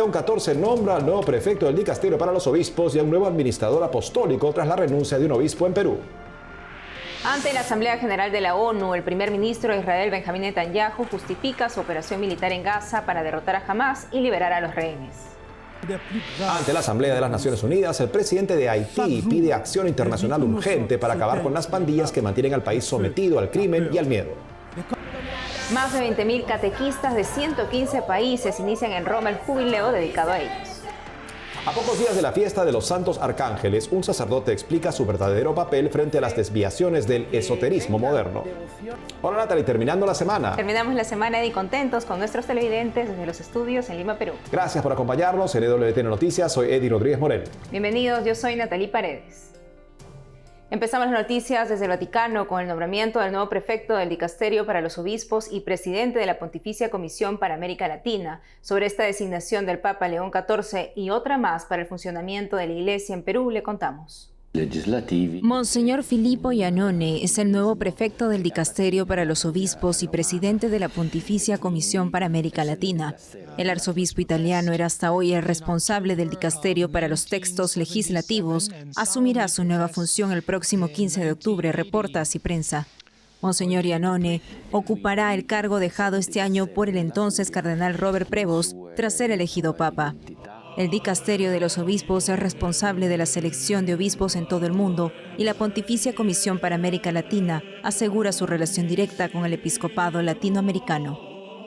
León XIV nombra al nuevo prefecto del dicasterio para los obispos y a un nuevo administrador apostólico tras la renuncia de un obispo en Perú. Ante la Asamblea General de la ONU, el primer ministro de Israel, Benjamín Netanyahu, justifica su operación militar en Gaza para derrotar a Hamás y liberar a los rehenes. Ante la Asamblea de las Naciones Unidas, el presidente de Haití pide acción internacional urgente para acabar con las pandillas que mantienen al país sometido al crimen y al miedo. Más de 20.000 catequistas de 115 países inician en Roma el jubileo dedicado a ellos. A pocos días de la fiesta de los Santos Arcángeles, un sacerdote explica su verdadero papel frente a las desviaciones del esoterismo moderno. Hola Natalie, terminando la semana. Terminamos la semana y contentos con nuestros televidentes desde los estudios en Lima, Perú. Gracias por acompañarnos en EWTN Noticias. Soy Eddie Rodríguez Morel. Bienvenidos, yo soy Natalie Paredes. Empezamos las noticias desde el Vaticano con el nombramiento del nuevo prefecto del dicasterio para los obispos y presidente de la Pontificia Comisión para América Latina. Sobre esta designación del Papa León XIV y otra más para el funcionamiento de la Iglesia en Perú, le contamos. Monseñor Filippo Iannone es el nuevo prefecto del dicasterio para los obispos y presidente de la Pontificia Comisión para América Latina. El arzobispo italiano era hasta hoy el responsable del dicasterio para los textos legislativos. Asumirá su nueva función el próximo 15 de octubre, reporta Así Prensa. Monseñor Iannone ocupará el cargo dejado este año por el entonces cardenal Robert Prevost tras ser elegido papa. El dicasterio de los obispos es responsable de la selección de obispos en todo el mundo y la Pontificia Comisión para América Latina asegura su relación directa con el episcopado latinoamericano.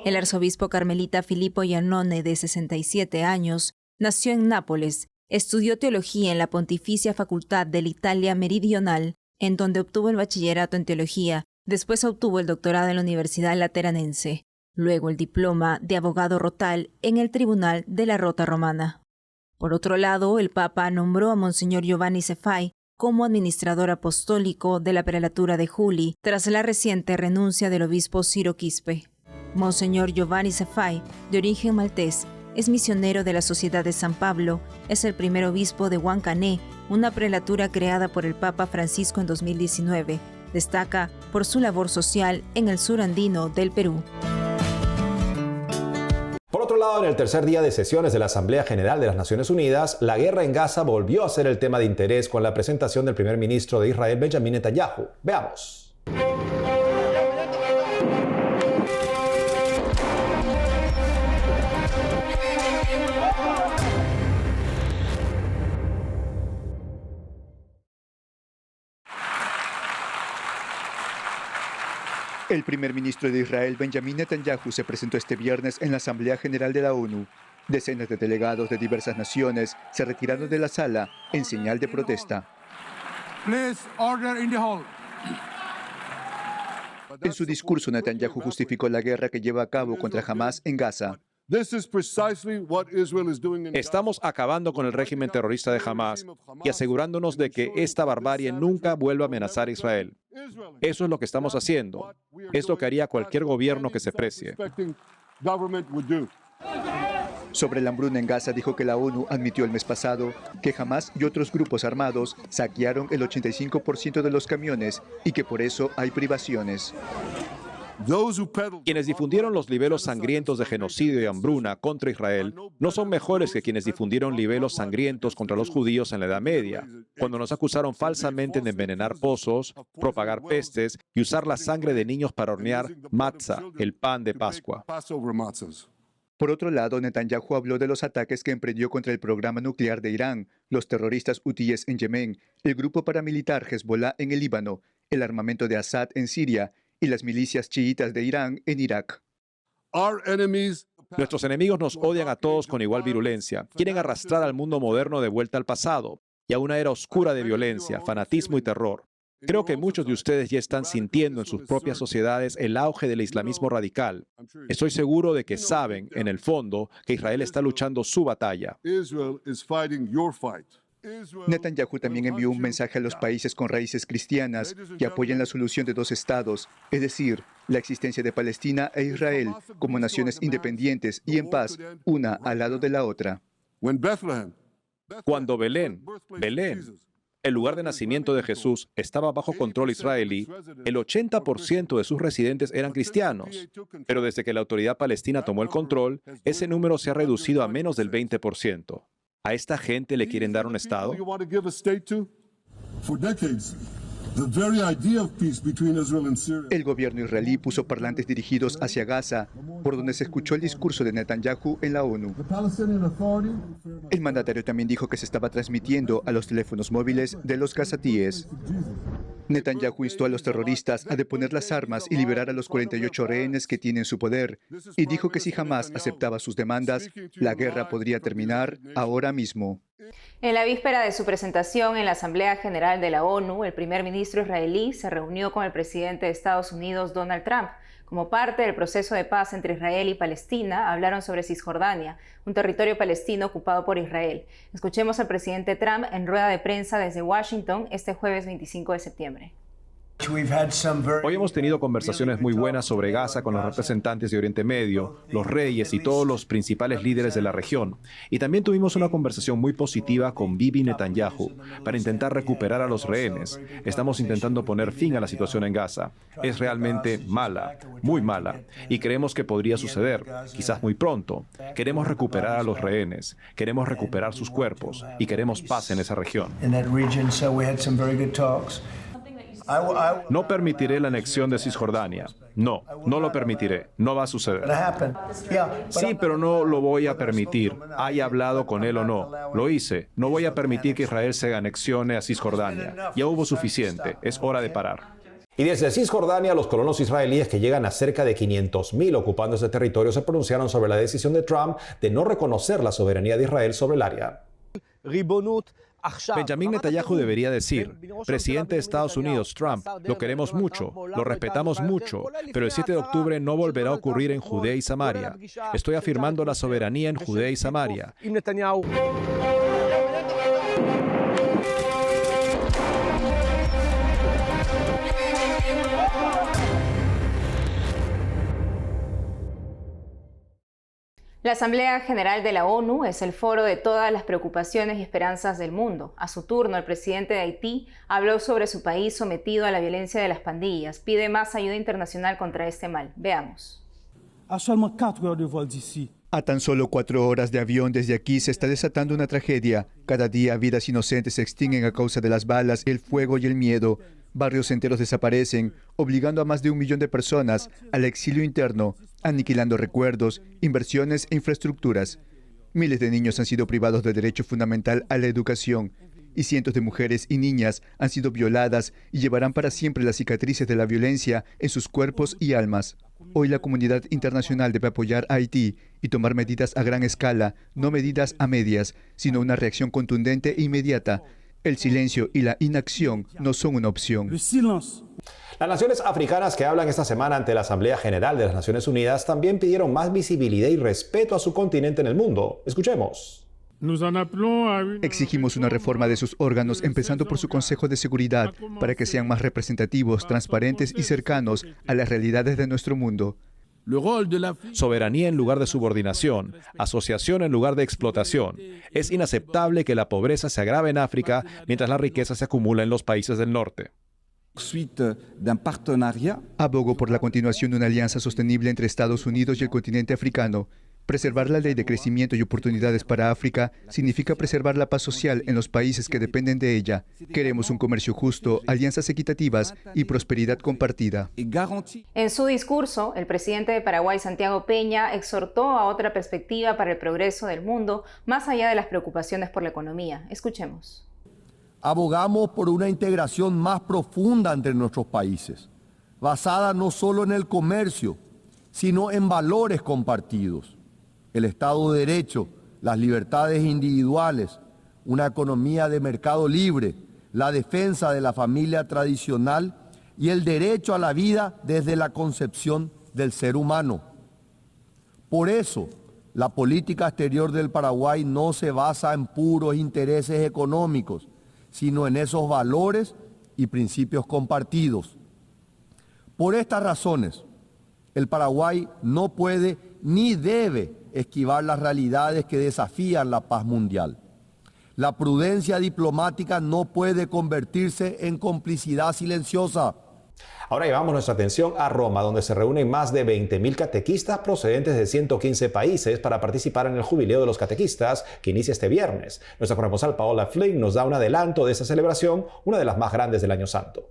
El arzobispo carmelita Filippo Iannone, de 67 años, nació en Nápoles, estudió teología en la Pontificia Facultad de la Italia Meridional, en donde obtuvo el bachillerato en teología, después obtuvo el doctorado en la Universidad Lateranense, luego el diploma de abogado rotal en el Tribunal de la Rota Romana. Por otro lado, el Papa nombró a Monseñor Giovanni Cefai como administrador apostólico de la prelatura de Juli, tras la reciente renuncia del obispo Ciro Quispe. Monseñor Giovanni Cefai, de origen maltés, es misionero de la Sociedad de San Pablo, es el primer obispo de Huancané, una prelatura creada por el Papa Francisco en 2019. Destaca por su labor social en el sur andino del Perú. Por otro lado, en el tercer día de sesiones de la Asamblea General de las Naciones Unidas, la guerra en Gaza volvió a ser el tema de interés con la presentación del primer ministro de Israel, Benjamín Netanyahu. Veamos. El primer ministro de Israel, Benjamín Netanyahu, se presentó este viernes en la Asamblea General de la ONU. Decenas de delegados de diversas naciones se retiraron de la sala en señal de protesta. En su discurso, Netanyahu justificó la guerra que lleva a cabo contra Hamás en Gaza. Estamos acabando con el régimen terrorista de Hamás y asegurándonos de que esta barbarie nunca vuelva a amenazar a Israel. Eso es lo que estamos haciendo. Es lo que haría cualquier gobierno que se precie. Sobre la hambruna en Gaza, dijo que la ONU admitió el mes pasado que Hamás y otros grupos armados saquearon el 85% de los camiones y que por eso hay privaciones. Quienes difundieron los libelos sangrientos de genocidio y hambruna contra Israel no son mejores que quienes difundieron libelos sangrientos contra los judíos en la Edad Media, cuando nos acusaron falsamente de envenenar pozos, propagar pestes y usar la sangre de niños para hornear matzah, el pan de Pascua. Por otro lado, Netanyahu habló de los ataques que emprendió contra el programa nuclear de Irán, los terroristas hutíes en Yemen, el grupo paramilitar Hezbollah en el Líbano, el armamento de Assad en Siria y las milicias chiitas de Irán en Irak. Nuestros enemigos nos odian a todos con igual virulencia. Quieren arrastrar al mundo moderno de vuelta al pasado y a una era oscura de violencia, fanatismo y terror. Creo que muchos de ustedes ya están sintiendo en sus propias sociedades el auge del islamismo radical. Estoy seguro de que saben, en el fondo, que Israel está luchando su batalla. Netanyahu también envió un mensaje a los países con raíces cristianas que apoyan la solución de dos estados, es decir, la existencia de Palestina e Israel como naciones independientes y en paz, una al lado de la otra. Cuando Belén, el lugar de nacimiento de Jesús, estaba bajo control israelí, el 80% de sus residentes eran cristianos. Pero desde que la autoridad palestina tomó el control, ese número se ha reducido a menos del 20%. ¿A esta gente le quieren dar un Estado? El gobierno israelí puso parlantes dirigidos hacia Gaza, por donde se escuchó el discurso de Netanyahu en la ONU. El mandatario también dijo que se estaba transmitiendo a los teléfonos móviles de los gazatíes. Netanyahu instó a los terroristas a deponer las armas y liberar a los 48 rehenes que tienen su poder, y dijo que si Hamás aceptaba sus demandas, la guerra podría terminar ahora mismo. En la víspera de su presentación en la Asamblea General de la ONU, el primer ministro israelí se reunió con el presidente de Estados Unidos, Donald Trump. Como parte del proceso de paz entre Israel y Palestina, hablaron sobre Cisjordania, un territorio palestino ocupado por Israel. Escuchemos al presidente Trump en rueda de prensa desde Washington este jueves 25 de septiembre. Hoy hemos tenido conversaciones muy buenas sobre Gaza con los representantes de Oriente Medio, los reyes y todos los principales líderes de la región. Y también tuvimos una conversación muy positiva con Bibi Netanyahu para intentar recuperar a los rehenes. Estamos intentando poner fin a la situación en Gaza. Es realmente mala, muy mala, y creemos que podría suceder, quizás muy pronto. Queremos recuperar a los rehenes, queremos recuperar sus cuerpos y queremos paz en esa región. No permitiré la anexión de Cisjordania. No, no lo permitiré. No va a suceder. Sí, pero no lo voy a permitir. Haya hablado con él o no. Lo hice. No voy a permitir que Israel se anexione a Cisjordania. Ya hubo suficiente. Es hora de parar. Y desde Cisjordania, los colonos israelíes que llegan a cerca de 500.000 ocupando ese territorio se pronunciaron sobre la decisión de Trump de no reconocer la soberanía de Israel sobre el área. Benjamin Netanyahu debería decir, presidente de Estados Unidos, Trump, lo queremos mucho, lo respetamos mucho, pero el 7 de octubre no volverá a ocurrir en Judea y Samaria. Estoy afirmando la soberanía en Judea y Samaria. La Asamblea General de la ONU es el foro de todas las preocupaciones y esperanzas del mundo. A su turno, el presidente de Haití habló sobre su país sometido a la violencia de las pandillas. Pide más ayuda internacional contra este mal. Veamos. A tan solo 4 horas de avión desde aquí se está desatando una tragedia. Cada día vidas inocentes se extinguen a causa de las balas, el fuego y el miedo. Barrios enteros desaparecen, obligando a más de 1 millón de personas al exilio interno, aniquilando recuerdos, inversiones e infraestructuras. Miles de niños han sido privados del derecho fundamental a la educación y cientos de mujeres y niñas han sido violadas y llevarán para siempre las cicatrices de la violencia en sus cuerpos y almas. Hoy la comunidad internacional debe apoyar a Haití y tomar medidas a gran escala, no medidas a medias, sino una reacción contundente e inmediata. El silencio y la inacción no son una opción. Las naciones africanas que hablan esta semana ante la Asamblea General de las Naciones Unidas también pidieron más visibilidad y respeto a su continente en el mundo. Escuchemos. Exigimos una reforma de sus órganos, empezando por su Consejo de Seguridad, para que sean más representativos, transparentes y cercanos a las realidades de nuestro mundo. Soberanía en lugar de subordinación, asociación en lugar de explotación. Es inaceptable que la pobreza se agrave en África mientras la riqueza se acumula en los países del norte. Abogo por la continuación de una alianza sostenible entre Estados Unidos y el continente africano. Preservar la ley de crecimiento y oportunidades para África significa preservar la paz social en los países que dependen de ella. Queremos un comercio justo, alianzas equitativas y prosperidad compartida. En su discurso, el presidente de Paraguay, Santiago Peña, exhortó a otra perspectiva para el progreso del mundo, más allá de las preocupaciones por la economía. Escuchemos. Abogamos por una integración más profunda entre nuestros países, basada no solo en el comercio, sino en valores compartidos. El Estado de Derecho, las libertades individuales, una economía de mercado libre, la defensa de la familia tradicional y el derecho a la vida desde la concepción del ser humano. Por eso, la política exterior del Paraguay no se basa en puros intereses económicos, sino en esos valores y principios compartidos. Por estas razones, el Paraguay no puede ni debe esquivar las realidades que desafían la paz mundial. La prudencia diplomática no puede convertirse en complicidad silenciosa. Ahora llevamos nuestra atención a Roma, donde se reúnen más de 20.000 catequistas procedentes de 115 países para participar en el Jubileo de los Catequistas que inicia este viernes. Nuestra corresponsal Paola Flynn nos da un adelanto de esta celebración, una de las más grandes del Año Santo.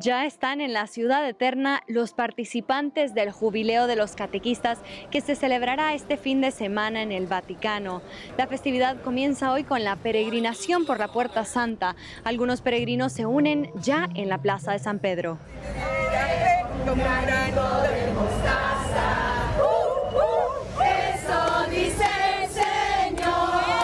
Ya están en la ciudad eterna los participantes del Jubileo de los Catequistas que se celebrará este fin de semana en el Vaticano. La festividad comienza hoy con la peregrinación por la Puerta Santa. Algunos peregrinos se unen ya en la Plaza de San Pedro. Eso dice el Señor.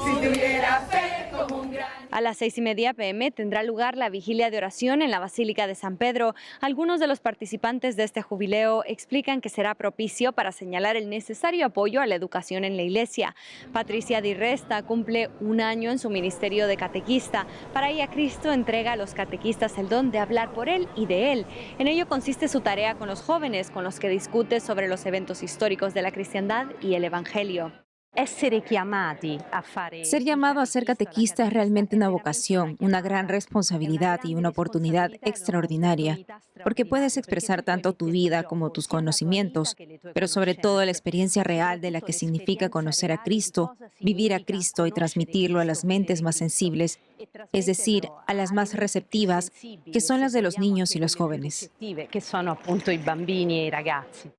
Si tuviera fe como un gran... A las 6:30 p.m. tendrá lugar la vigilia de oración en la Basílica de San Pedro. Algunos de los participantes de este jubileo explican que será propicio para señalar el necesario apoyo a la educación en la Iglesia. Patricia Di Resta cumple un año en su ministerio de catequista. Para ella, Cristo entrega a los catequistas el don de hablar por Él y de Él. En ello consiste su tarea con los jóvenes, con los que discute sobre los eventos históricos de la cristiandad y el Evangelio. Ser llamado a ser catequista es realmente una vocación, una gran responsabilidad y una oportunidad extraordinaria, porque puedes expresar tanto tu vida como tus conocimientos, pero sobre todo la experiencia real de la que significa conocer a Cristo, vivir a Cristo y transmitirlo a las mentes más sensibles, es decir, a las más receptivas, que son las de los niños y los jóvenes.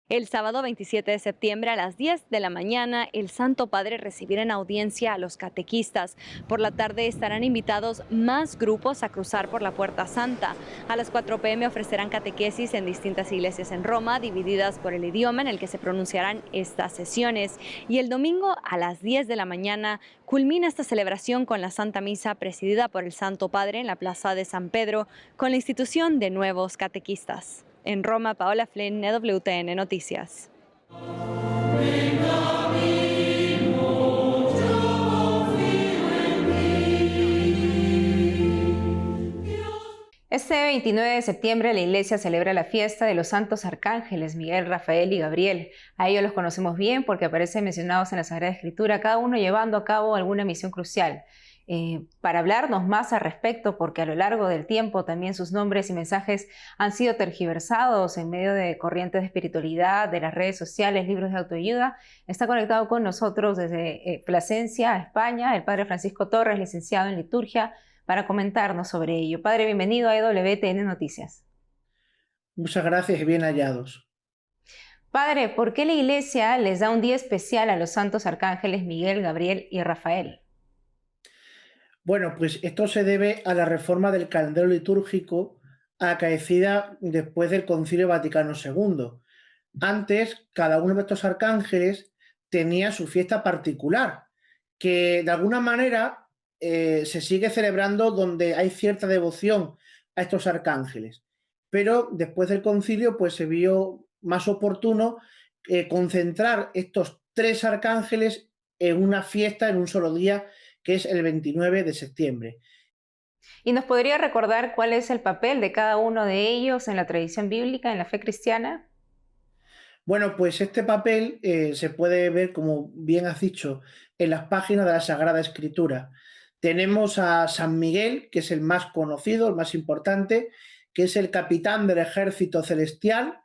El sábado 27 de septiembre a las 10 de la mañana, el Santo Padre recibirá en audiencia a los catequistas. Por la tarde estarán invitados más grupos a cruzar por la Puerta Santa. A las 4 p.m. ofrecerán catequesis en distintas iglesias en Roma, divididas por el idioma en el que se pronunciarán estas sesiones. Y el domingo a las 10 de la mañana culmina esta celebración con la Santa Misa presidida por el Santo Padre en la Plaza de San Pedro, con la institución de nuevos catequistas. En Roma, Paola Flynn, EWTN Noticias. Este 29 de septiembre la Iglesia celebra la fiesta de los santos arcángeles Miguel, Rafael y Gabriel. A ellos los conocemos bien porque aparecen mencionados en la Sagrada Escritura, cada uno llevando a cabo alguna misión crucial. Para hablarnos más al respecto, porque a lo largo del tiempo también sus nombres y mensajes han sido tergiversados en medio de corrientes de espiritualidad, de las redes sociales, libros de autoayuda, está conectado con nosotros desde Plasencia, España, el Padre Francisco Torres, licenciado en liturgia, para comentarnos sobre ello. Padre, bienvenido a EWTN Noticias. Muchas gracias y bien hallados. Padre, ¿por qué la Iglesia les da un día especial a los santos arcángeles Miguel, Gabriel y Rafael? Bueno, pues esto se debe a la reforma del calendario litúrgico acaecida después del Concilio Vaticano II. Antes, cada uno de estos arcángeles tenía su fiesta particular, que de alguna manera se sigue celebrando donde hay cierta devoción a estos arcángeles. Pero después del concilio, pues se vio más oportuno concentrar estos tres arcángeles en una fiesta, en un solo día, que es el 29 de septiembre. ¿Y nos podría recordar cuál es el papel de cada uno de ellos en la tradición bíblica, en la fe cristiana? Bueno, pues este papel se puede ver, como bien has dicho, en las páginas de la Sagrada Escritura. Tenemos a San Miguel, que es el más conocido, el más importante, que es el capitán del ejército celestial.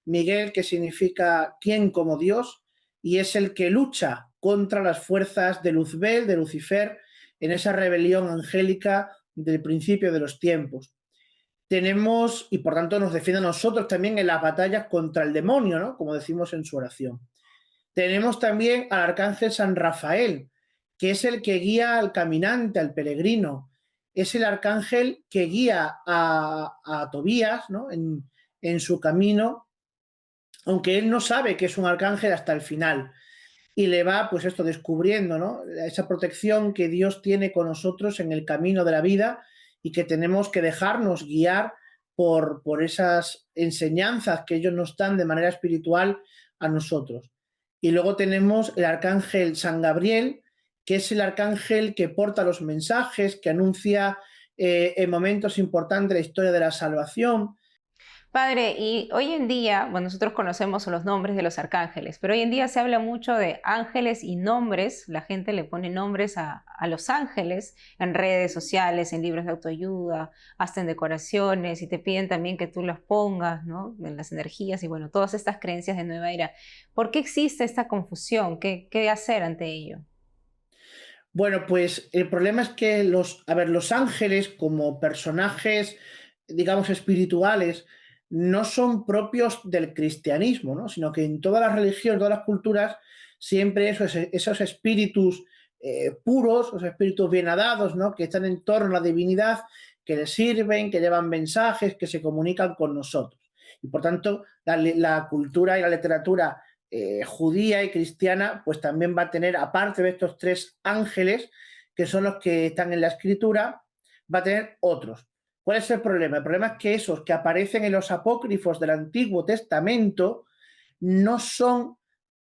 Miguel, que significa ¿quién como Dios? Y es el que lucha contra las fuerzas de Luzbel, de Lucifer, en esa rebelión angélica del principio de los tiempos. Tenemos, y por tanto nos defiende a nosotros también en las batallas contra el demonio, ¿no? Como decimos en su oración. Tenemos también al arcángel San Rafael, que es el que guía al caminante, al peregrino. Es el arcángel que guía a Tobías, ¿no? en su camino, aunque él no sabe que es un arcángel hasta el final. Y le va, pues esto, descubriendo, ¿no? Esa protección que Dios tiene con nosotros en el camino de la vida y que tenemos que dejarnos guiar por esas enseñanzas que ellos nos dan de manera espiritual a nosotros. Y luego tenemos el arcángel San Gabriel, que es el arcángel que porta los mensajes, que anuncia en momentos importantes la historia de la salvación. Padre, y hoy en día, bueno, nosotros conocemos los nombres de los arcángeles, pero hoy en día se habla mucho de ángeles y nombres. La gente le pone nombres a los ángeles en redes sociales, en libros de autoayuda, hasta en decoraciones, y te piden también que tú los pongas, ¿no? En las energías y bueno, todas estas creencias de nueva era. ¿Por qué existe esta confusión? ¿Qué hacer ante ello? Bueno, pues el problema es que los ángeles como personajes, digamos, espirituales, no son propios del cristianismo, ¿no? Sino que en todas las religiones, todas las culturas, siempre esos espíritus puros, esos espíritus bienadados, ¿no? Que están en torno a la divinidad, que les sirven, que llevan mensajes, que se comunican con nosotros. Y por tanto, la cultura y la literatura judía y cristiana, pues también va a tener, aparte de estos tres ángeles, que son los que están en la escritura, va a tener otros. ¿Cuál es el problema? El problema es que esos que aparecen en los apócrifos del Antiguo Testamento no son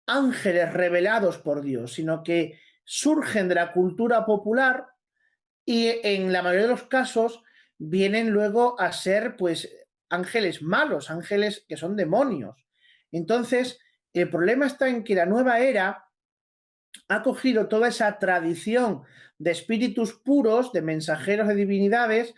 ángeles revelados por Dios, sino que surgen de la cultura popular y en la mayoría de los casos vienen luego a ser pues ángeles malos, ángeles que son demonios. Entonces, el problema está en que la nueva era ha cogido toda esa tradición de espíritus puros, de mensajeros de divinidades,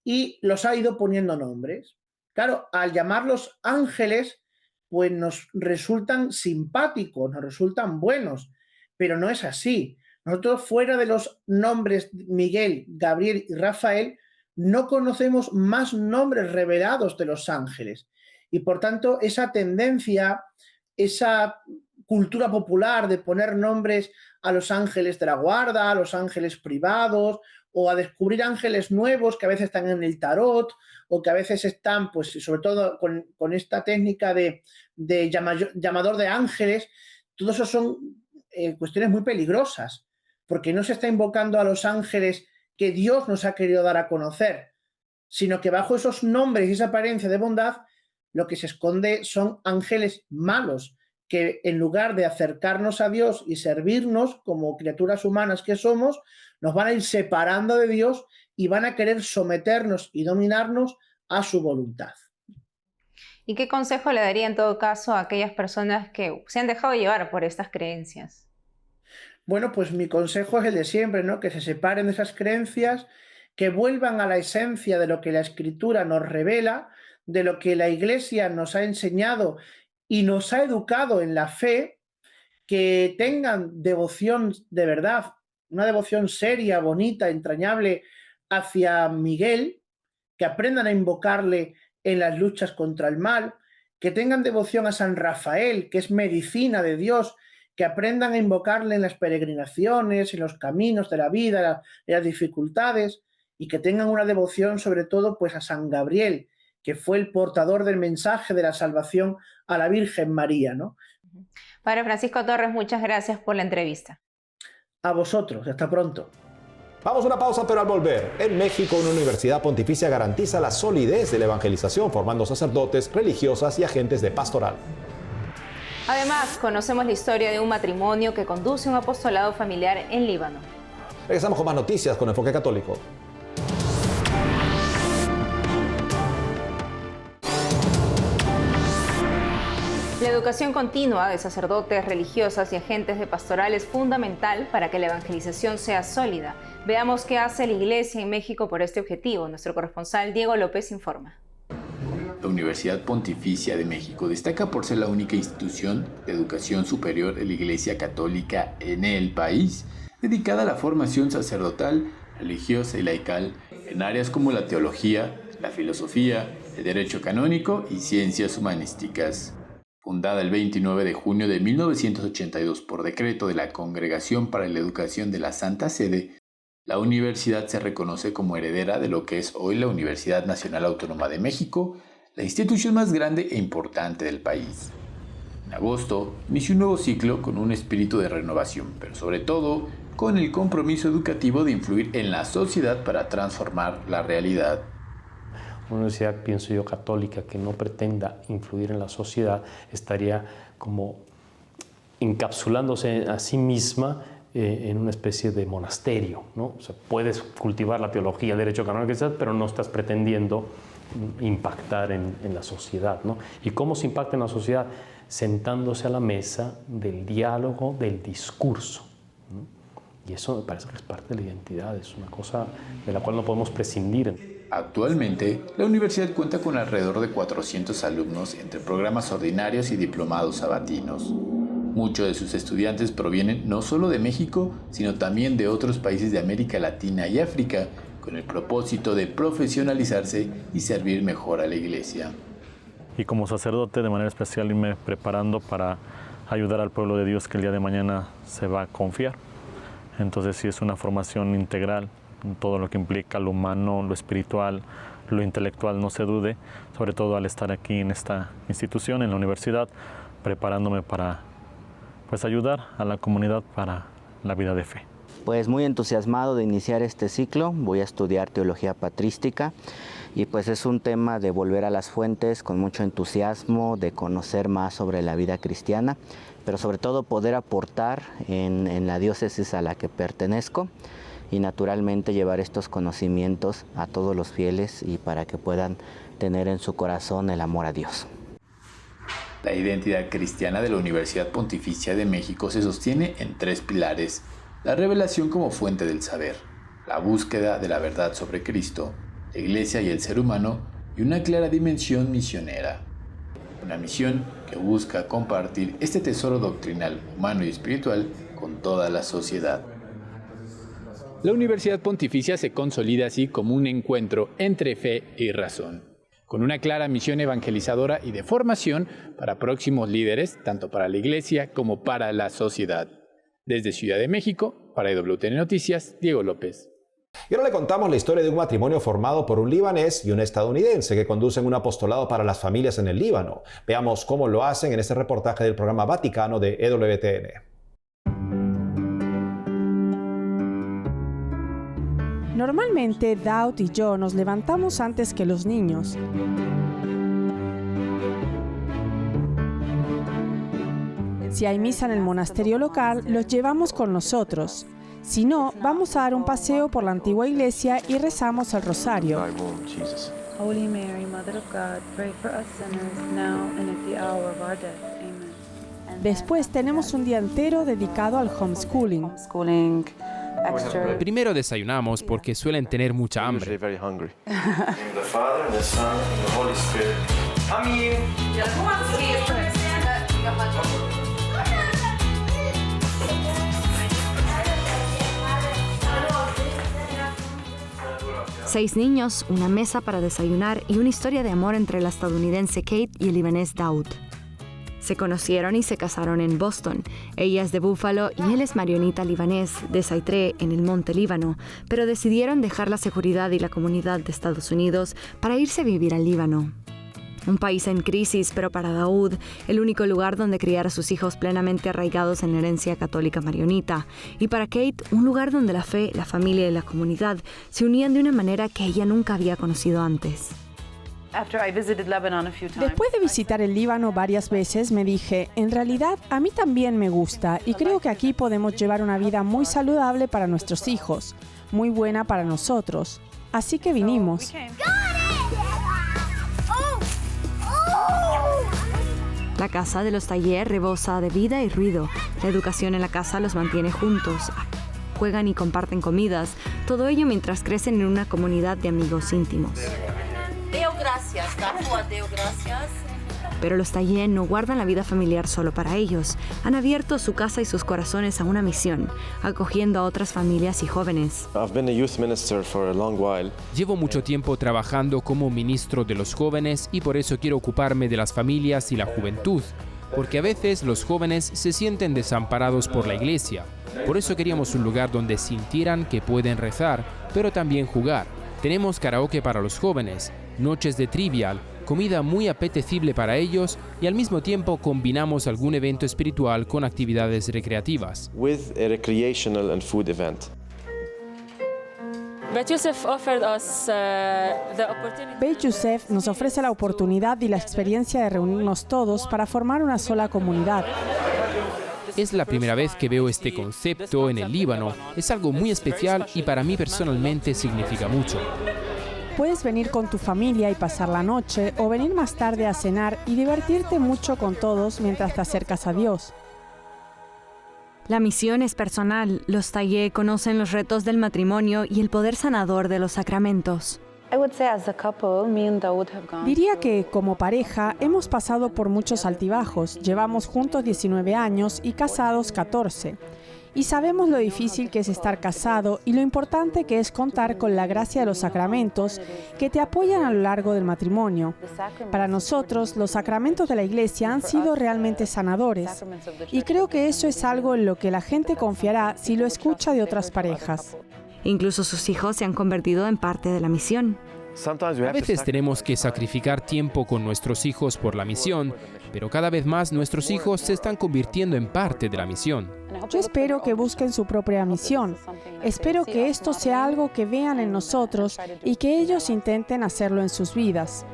y los ha ido poniendo nombres. Claro, al llamarlos ángeles, pues nos resultan simpáticos, nos resultan buenos, pero no es así. Nosotros, fuera de los nombres Miguel, Gabriel y Rafael, no conocemos más nombres revelados de los ángeles. Y por tanto, esa tendencia, esa cultura popular de poner nombres a los ángeles de la guarda, a los ángeles privados, o a descubrir ángeles nuevos que a veces están en el tarot, o que a veces están, pues sobre todo con esta técnica de llamador de ángeles. Todo eso son cuestiones muy peligrosas, porque no se está invocando a los ángeles que Dios nos ha querido dar a conocer, sino que bajo esos nombres y esa apariencia de bondad, lo que se esconde son ángeles malos, que en lugar de acercarnos a Dios y servirnos como criaturas humanas que somos, nos van a ir separando de Dios y van a querer someternos y dominarnos a su voluntad. ¿Y qué consejo le daría en todo caso a aquellas personas que se han dejado llevar por estas creencias? Bueno, pues mi consejo es el de siempre, ¿no? Que se separen de esas creencias, que vuelvan a la esencia de lo que la Escritura nos revela, de lo que la Iglesia nos ha enseñado y nos ha educado en la fe, que tengan devoción de verdad, una devoción seria, bonita, entrañable hacia Miguel, que aprendan a invocarle en las luchas contra el mal, que tengan devoción a San Rafael, que es medicina de Dios, que aprendan a invocarle en las peregrinaciones, en los caminos de la vida, en las dificultades, y que tengan una devoción sobre todo pues a San Gabriel, que fue el portador del mensaje de la salvación a la Virgen María, ¿no? Padre Francisco Torres, muchas gracias por la entrevista. A vosotros, hasta pronto. Vamos a una pausa, pero al volver, en México una universidad pontificia garantiza la solidez de la evangelización, formando sacerdotes, religiosas y agentes de pastoral. Además, conocemos la historia de un matrimonio que conduce un apostolado familiar en Líbano. Regresamos con más noticias con Enfoque Católico. La educación continua de sacerdotes, religiosas y agentes de pastoral es fundamental para que la evangelización sea sólida. Veamos qué hace la Iglesia en México por este objetivo. Nuestro corresponsal Diego López informa. La Universidad Pontificia de México destaca por ser la única institución de educación superior de la Iglesia Católica en el país, dedicada a la formación sacerdotal, religiosa y laical en áreas como la teología, la filosofía, el derecho canónico y ciencias humanísticas. Fundada el 29 de junio de 1982 por decreto de la Congregación para la Educación de la Santa Sede, la universidad se reconoce como heredera de lo que es hoy la Universidad Nacional Autónoma de México, la institución más grande e importante del país. En agosto, inició un nuevo ciclo con un espíritu de renovación, pero sobre todo con el compromiso educativo de influir en la sociedad para transformar la realidad. Una universidad, pienso yo, católica que no pretenda influir en la sociedad estaría como encapsulándose a sí misma en una especie de monasterio, ¿no? O sea, puedes cultivar la teología, el derecho canónico, pero no estás pretendiendo impactar en la sociedad, ¿no? ¿Y cómo se impacta en la sociedad? Sentándose a la mesa del diálogo, del discurso, ¿no? Y eso me parece que es parte de la identidad, es una cosa de la cual no podemos prescindir. Actualmente, la universidad cuenta con alrededor de 400 alumnos entre programas ordinarios y diplomados sabatinos. Muchos de sus estudiantes provienen no solo de México, sino también de otros países de América Latina y África, con el propósito de profesionalizarse y servir mejor a la iglesia. Y como sacerdote, de manera especial, irme preparando para ayudar al pueblo de Dios que el día de mañana se va a confiar. Entonces sí es una formación integral, todo lo que implica lo humano, lo espiritual, lo intelectual, no se dude, sobre todo al estar aquí en esta institución, en la universidad, preparándome para ayudar a la comunidad para la vida de fe. Pues muy entusiasmado de iniciar este ciclo, voy a estudiar teología patrística y pues es un tema de volver a las fuentes con mucho entusiasmo, de conocer más sobre la vida cristiana, pero sobre todo poder aportar en la diócesis a la que pertenezco y naturalmente llevar estos conocimientos a todos los fieles y para que puedan tener en su corazón el amor a Dios. La identidad cristiana de la Universidad Pontificia de México se sostiene en 3 pilares: la revelación como fuente del saber, la búsqueda de la verdad sobre Cristo, la Iglesia y el ser humano, y una clara dimensión misionera. Una misión que busca compartir este tesoro doctrinal, humano y espiritual con toda la sociedad. La Universidad Pontificia se consolida así como un encuentro entre fe y razón, con una clara misión evangelizadora y de formación para próximos líderes, tanto para la Iglesia como para la sociedad. Desde Ciudad de México, para EWTN Noticias, Diego López. Y ahora le contamos la historia de un matrimonio formado por un libanés y un estadounidense que conducen un apostolado para las familias en el Líbano. Veamos cómo lo hacen en este reportaje del programa Vaticano de EWTN. Normalmente, Daud y yo nos levantamos antes que los niños. Si hay misa en el monasterio local, los llevamos con nosotros. Si no, vamos a dar un paseo por la antigua iglesia y rezamos el rosario. Holy Mary, Mother of God, pray for us sinners now and at the hour of our death. Amen. Después tenemos un día entero dedicado al homeschooling. Primero desayunamos porque suelen tener mucha hambre. Seis niños, una mesa para desayunar y una historia de amor entre la estadounidense Kate y el libanés Daud. Se conocieron y se casaron en Boston. Ella es de Buffalo y él es marionita libanés de Saitré, en el monte Líbano, pero decidieron dejar la seguridad y la comunidad de Estados Unidos para irse a vivir al Líbano. Un país en crisis, pero para Daud, el único lugar donde criar a sus hijos plenamente arraigados en la herencia católica marionita. Y para Kate, un lugar donde la fe, la familia y la comunidad se unían de una manera que ella nunca había conocido antes. Después de visitar el Líbano varias veces, me dije, en realidad a mí también me gusta y creo que aquí podemos llevar una vida muy saludable para nuestros hijos, muy buena para nosotros. Así que vinimos. La casa de los Taller rebosa de vida y ruido. La educación en la casa los mantiene juntos. Juegan y comparten comidas. Todo ello mientras crecen en una comunidad de amigos íntimos. Pero los Taller no guardan la vida familiar solo para ellos. Han abierto su casa y sus corazones a una misión, acogiendo a otras familias y jóvenes. Llevo mucho tiempo trabajando como ministro de los jóvenes y por eso quiero ocuparme de las familias y la juventud, porque a veces los jóvenes se sienten desamparados por la iglesia. Por eso queríamos un lugar donde sintieran que pueden rezar, pero también jugar. Tenemos karaoke para los jóvenes, noches de trivial, comida muy apetecible para ellos y al mismo tiempo combinamos algún evento espiritual con actividades recreativas. Beit Yosef nos ofrece la oportunidad y la experiencia de reunirnos todos para formar una sola comunidad. Es la primera vez que veo este concepto en el Líbano. Es algo muy especial y para mí personalmente significa mucho. Puedes venir con tu familia y pasar la noche, o venir más tarde a cenar y divertirte mucho con todos mientras te acercas a Dios. La misión es personal. Los Taye conocen los retos del matrimonio y el poder sanador de los sacramentos. Diría que, como pareja, hemos pasado por muchos altibajos. Llevamos juntos 19 años y casados 14. Y sabemos lo difícil que es estar casado y lo importante que es contar con la gracia de los sacramentos que te apoyan a lo largo del matrimonio. Para nosotros, los sacramentos de la Iglesia han sido realmente sanadores. Y creo que eso es algo en lo que la gente confiará si lo escucha de otras parejas. Incluso sus hijos se han convertido en parte de la misión. A veces tenemos que sacrificar tiempo con nuestros hijos por la misión, pero cada vez más nuestros hijos se están convirtiendo en parte de la misión. Yo espero que busquen su propia misión. Espero que esto sea algo que vean en nosotros y que ellos intenten hacerlo en sus vidas.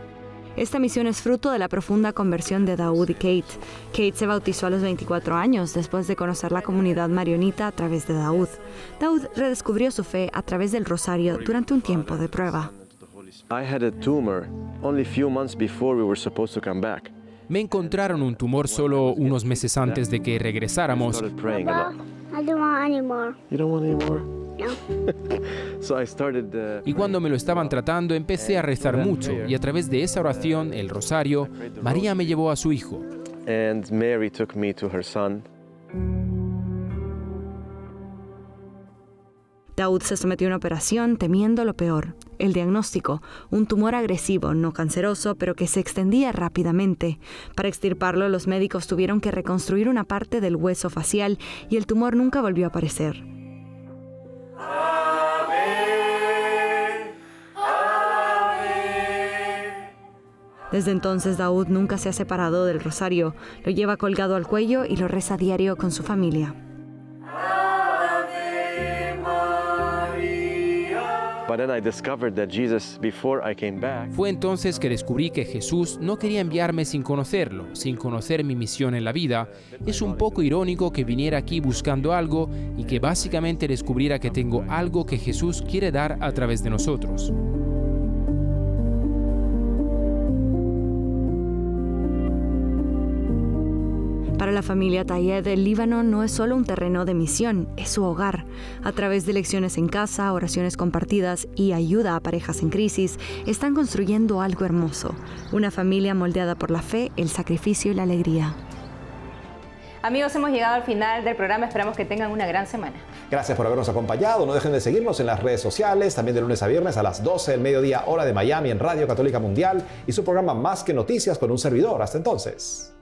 Esta misión es fruto de la profunda conversión de Daud y Kate. Kate se bautizó a los 24 años después de conocer la comunidad marionita a través de Daud. Daud redescubrió su fe a través del rosario durante un tiempo de prueba. Me encontraron un tumor solo unos meses antes de que regresáramos. Y cuando me lo estaban tratando, empecé a rezar mucho, y a través de esa oración, el rosario, María me llevó a su hijo. Daud se sometió a una operación temiendo lo peor. El diagnóstico, un tumor agresivo, no canceroso, pero que se extendía rápidamente. Para extirparlo, los médicos tuvieron que reconstruir una parte del hueso facial y el tumor nunca volvió a aparecer. Desde entonces, Daud nunca se ha separado del rosario. Lo lleva colgado al cuello y lo reza a diario con su familia. Fue entonces que descubrí que Jesús no quería enviarme sin conocerlo, sin conocer mi misión en la vida. Es un poco irónico que viniera aquí buscando algo y que básicamente descubriera que tengo algo que Jesús quiere dar a través de nosotros. Para la familia Tayed, el Líbano no es solo un terreno de misión, es su hogar. A través de lecciones en casa, oraciones compartidas y ayuda a parejas en crisis, están construyendo algo hermoso. Una familia moldeada por la fe, el sacrificio y la alegría. Amigos, hemos llegado al final del programa. Esperamos que tengan una gran semana. Gracias por habernos acompañado. No dejen de seguirnos en las redes sociales, también de lunes a viernes a las 12 del mediodía, hora de Miami, en Radio Católica Mundial, y su programa Más que Noticias con un servidor. Hasta entonces.